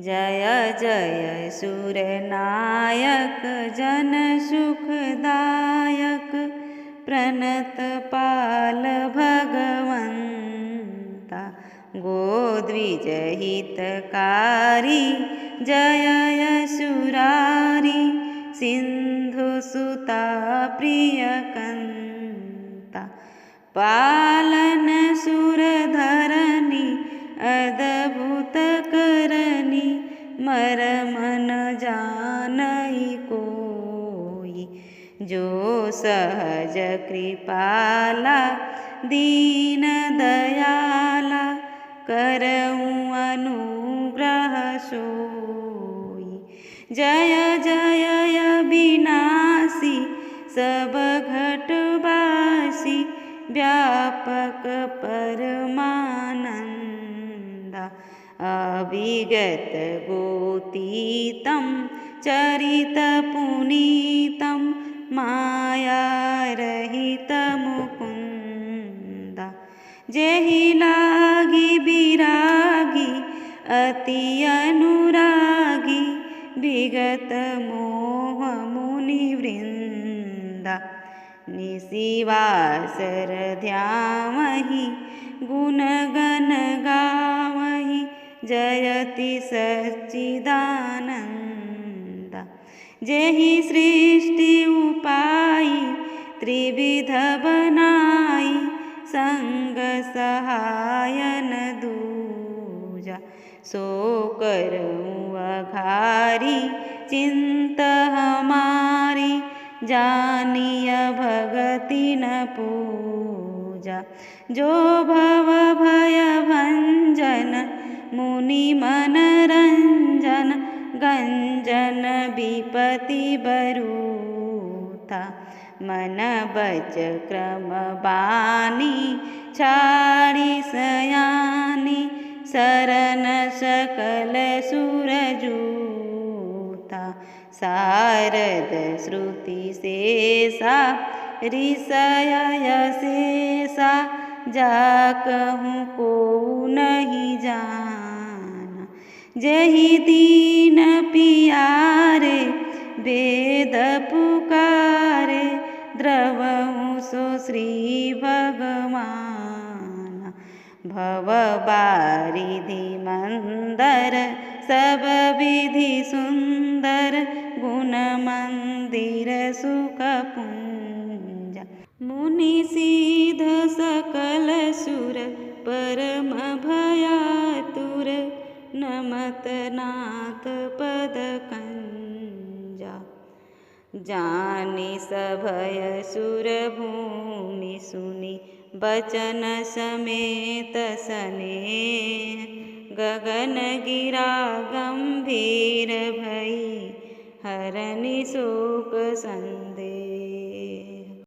जय जय सुरनायक जन सुखदायक प्रणत पाल भगवंता गोद्विज हितकारी जय यशुरारी सिंधु सुता प्रियकंता पालन सुरधरणी अद्भुत करनी मरम न जानई कोई जो सहज कृपाला दीन दयाला करऊँ अनुग्रह सोई। जय जय अविनाशी सब घटवासी व्यापक परमानंदा अविगत गोतीतं चरित पुनीतं मायारहित मुकुंदा जेहि लागी विरागी अति अनुरागी विगत मोह मुनिवृंदा निशिवासर ध्यावहि गुणगण गावहि जयति सच्चिदानंदा जेहि सृष्टि उपाई त्रिविध बनाई संग सहायन दूजा सो करऊँ अघारी चिंत हमारी जानिय भगति न पूजा। जो भव भय भंजन मुनि मनरंजन गंजन विपति बरूता मन बच क्रम बानी छाड़ी सयानी शरण सकल सुरजूता शारद श्रुति शेषा ऋषय शेषा जाकहूँ को नहीं जाना जेहि दीन पियारे वेद पुकारे द्रवहूँ सो श्री भगवान भव बारिधि मंदर सब विधि सुंदर गुण मंदिर सुख पुंज मुनि सिद्ध सकल सुर परम भयातुर नमत नाथ पद कंजा जानि सभय सुर भूमि सुनि बचन समेत सनेह गगन गिरा गंभीर भई हरनि शोक संग